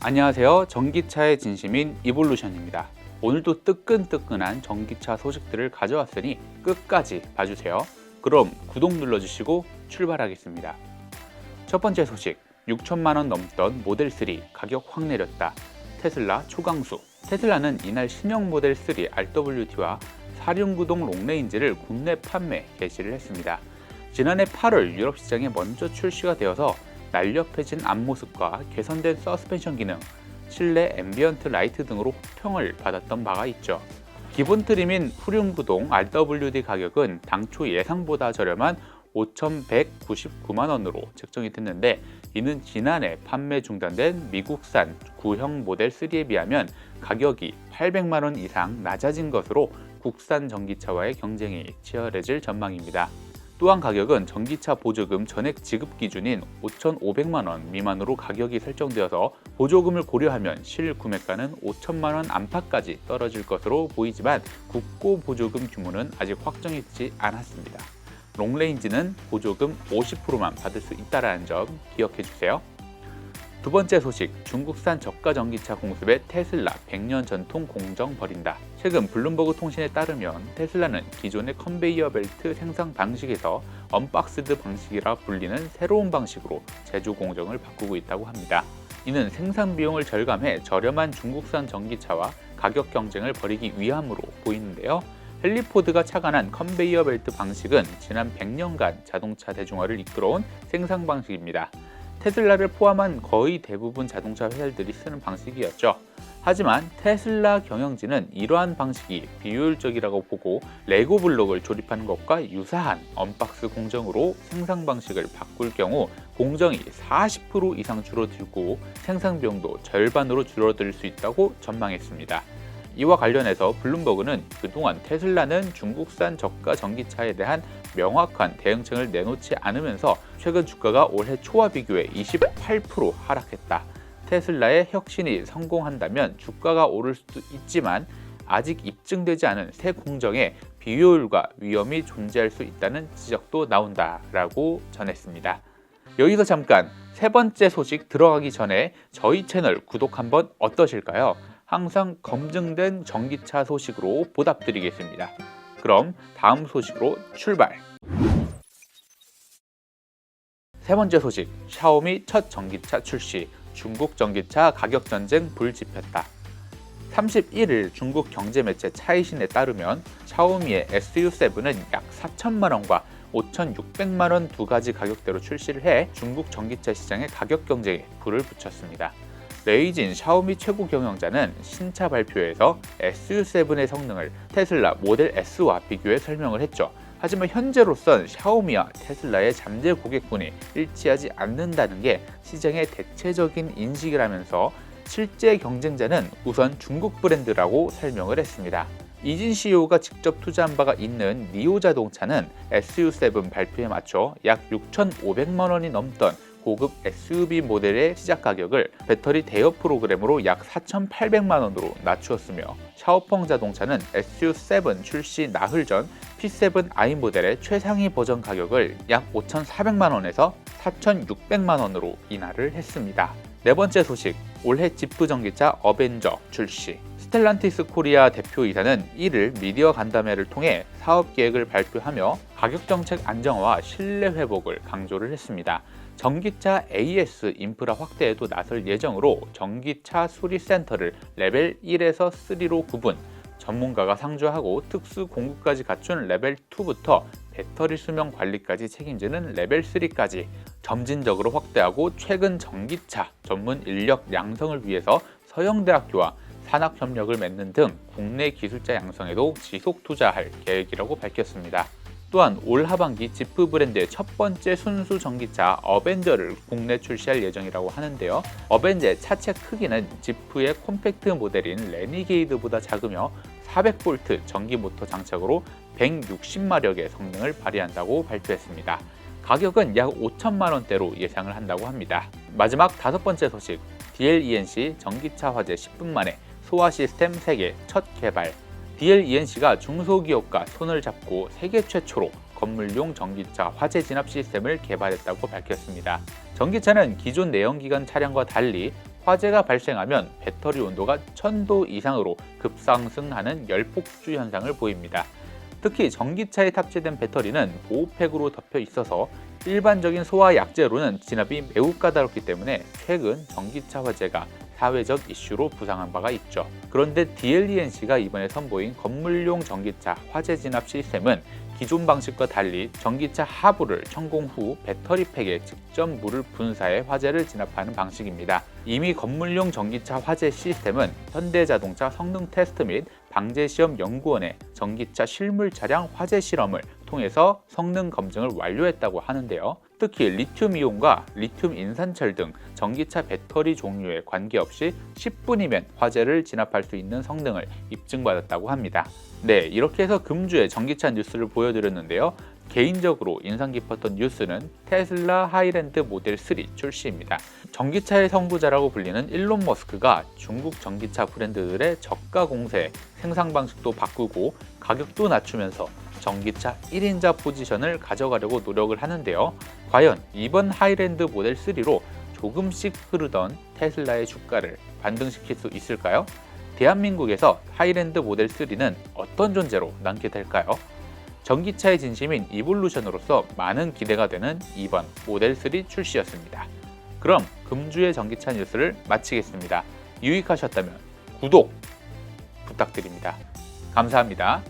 안녕하세요. 전기차의 진심인 이볼루션입니다. 오늘도 뜨끈뜨끈한 전기차 소식들을 가져왔으니 끝까지 봐주세요. 그럼 구독 눌러주시고 출발하겠습니다. 첫 번째 소식, 6천만 원 넘던 모델3 가격 확 내렸다. 테슬라 초강수. 테슬라는 이날 신형 모델3 RWD와 4륜구동 롱레인지를 국내 판매 개시를 했습니다. 지난해 8월 유럽 시장에 먼저 출시가 되어서 날렵해진 앞모습과 개선된 서스펜션 기능, 실내 앰비언트 라이트 등으로 호평을 받았던 바가 있죠. 기본 트림인 후륜구동 RWD 가격은 당초 예상보다 저렴한 5,199만 원으로 책정이 됐는데, 이는 지난해 판매 중단된 미국산 구형 모델 3에 비하면 가격이 800만 원 이상 낮아진 것으로 국산 전기차와의 경쟁이 치열해질 전망입니다. 또한 가격은 전기차 보조금 전액 지급 기준인 5,500만 원 미만으로 가격이 설정되어서 보조금을 고려하면 실 구매가는 5천만 원 안팎까지 떨어질 것으로 보이지만 국고 보조금 규모는 아직 확정이 되지 않았습니다. 롱레인지는 보조금 50%만 받을 수 있다는 점 기억해 주세요. 두 번째 소식, 중국산 저가 전기차 공습에 테슬라 100년 전통 공정 버린다. 최근 블룸버그 통신에 따르면 테슬라는 기존의 컨베이어 벨트 생산 방식에서 언박스드 방식이라 불리는 새로운 방식으로 제조 공정을 바꾸고 있다고 합니다. 이는 생산 비용을 절감해 저렴한 중국산 전기차와 가격 경쟁을 벌이기 위함으로 보이는데요. 헨리포드가 착안한 컨베이어 벨트 방식은 지난 100년간 자동차 대중화를 이끌어온 생산 방식입니다. 테슬라를 포함한 거의 대부분 자동차 회사들이 쓰는 방식이었죠. 하지만 테슬라 경영진은 이러한 방식이 비효율적이라고 보고 레고 블록을 조립하는 것과 유사한 언박스 공정으로 생산 방식을 바꿀 경우 공정이 40% 이상 줄어들고 생산 비용도 절반으로 줄어들 수 있다고 전망했습니다. 이와 관련해서 블룸버그는 그동안 테슬라는 중국산 저가 전기차에 대한 명확한 대응책을 내놓지 않으면서 최근 주가가 올해 초와 비교해 28% 하락했다. 테슬라의 혁신이 성공한다면 주가가 오를 수도 있지만 아직 입증되지 않은 새 공정에 비효율과 위험이 존재할 수 있다는 지적도 나온다라고 전했습니다. 여기서 잠깐 세 번째 소식 들어가기 전에 저희 채널 구독 한번 어떠실까요? 항상 검증된 전기차 소식으로 보답드리겠습니다. 그럼 다음 소식으로 출발! 세 번째 소식, 샤오미 첫 전기차 출시, 중국 전기차 가격 전쟁 불 지폈다. 31일 중국 경제매체 차이신에 따르면 샤오미의 SU7은 약 4천만 원과 5,600만 원 두 가지 가격대로 출시를 해 중국 전기차 시장의 가격 경쟁에 불을 붙였습니다. 레이진 샤오미 최고 경영자는 신차 발표에서 SU7의 성능을 테슬라 모델 S와 비교해 설명을 했죠. 하지만 현재로선 샤오미와 테슬라의 잠재 고객군이 일치하지 않는다는 게 시장의 대체적인 인식이라면서 실제 경쟁자는 우선 중국 브랜드라고 설명을 했습니다. 이진 CEO가 직접 투자한 바가 있는 니오 자동차는 SU7 발표에 맞춰 약 6,500만 원이 넘던 고급 SUV 모델의 시작 가격을 배터리 대여 프로그램으로 약 4,800만 원으로 낮추었으며, 샤오펑 자동차는 SU7 출시 나흘 전 P7i 모델의 최상위 버전 가격을 약 5,400만 원에서 4,600만 원으로 인하를 했습니다. 네 번째 소식, 올해 지프 전기차 어벤져 출시. 스텔란티스 코리아 대표이사는 1일 미디어 간담회를 통해 사업 계획을 발표하며 가격 정책 안정화와 신뢰 회복을 강조를 했습니다. 전기차 AS 인프라 확대에도 나설 예정으로 전기차 수리센터를 레벨 1에서 3로 구분, 전문가가 상주하고 특수 공구까지 갖춘 레벨 2부터 배터리 수명 관리까지 책임지는 레벨 3까지 점진적으로 확대하고, 최근 전기차 전문 인력 양성을 위해서 서영대학교와 산학협력을 맺는 등 국내 기술자 양성에도 지속 투자할 계획이라고 밝혔습니다. 또한 올 하반기 지프 브랜드의 첫 번째 순수 전기차 어벤져를 국내 출시할 예정이라고 하는데요. 어벤져의 차체 크기는 지프의 콤팩트 모델인 레니게이드보다 작으며 400V 전기 모터 장착으로 160마력의 성능을 발휘한다고 발표했습니다. 가격은 약 5천만 원대로 예상을 한다고 합니다. 마지막 다섯 번째 소식, DLENC 전기차 화재 10분 만에 소화 시스템 세계 첫 개발. DLENC가 중소기업과 손을 잡고 세계 최초로 건물용 전기차 화재 진압 시스템을 개발했다고 밝혔습니다. 전기차는 기존 내연기관 차량과 달리 화재가 발생하면 배터리 온도가 1000도 이상으로 급상승하는 열폭주 현상을 보입니다. 특히 전기차에 탑재된 배터리는 보호팩으로 덮여 있어서 일반적인 소화 약재로는 진압이 매우 까다롭기 때문에 최근 전기차 화재가 사회적 이슈로 부상한 바가 있죠. 그런데 DLENC가 이번에 선보인 건물용 전기차 화재 진압 시스템은 기존 방식과 달리 전기차 하부를 천공 후 배터리팩에 직접 물을 분사해 화재를 진압하는 방식입니다. 이미 건물용 전기차 화재 시스템은 현대자동차 성능 테스트 및 방재시험 연구원의 전기차 실물 차량 화재 실험을 통해서 성능 검증을 완료했다고 하는데요. 특히 리튬이온과 리튬 인산철 등 전기차 배터리 종류에 관계없이 10분이면 화재를 진압할 수 있는 성능을 입증받았다고 합니다. 네, 이렇게 해서 금주의 전기차 뉴스를 보여드렸는데요. 개인적으로 인상 깊었던 뉴스는 테슬라 하이랜드 모델 3 출시입니다. 전기차의 선구자라고 불리는 일론 머스크가 중국 전기차 브랜드들의 저가 공세, 생산 방식도 바꾸고 가격도 낮추면서 전기차 1인자 포지션을 가져가려고 노력을 하는데요. 과연 이번 하이랜드 모델 3로 조금씩 흐르던 테슬라의 주가를 반등시킬 수 있을까요? 대한민국에서 하이랜드 모델 3는 어떤 존재로 남게 될까요? 전기차의 진심인 이볼루션으로서 많은 기대가 되는 이번 모델 3 출시였습니다. 그럼 금주의 전기차 뉴스를 마치겠습니다. 유익하셨다면 구독 부탁드립니다. 감사합니다.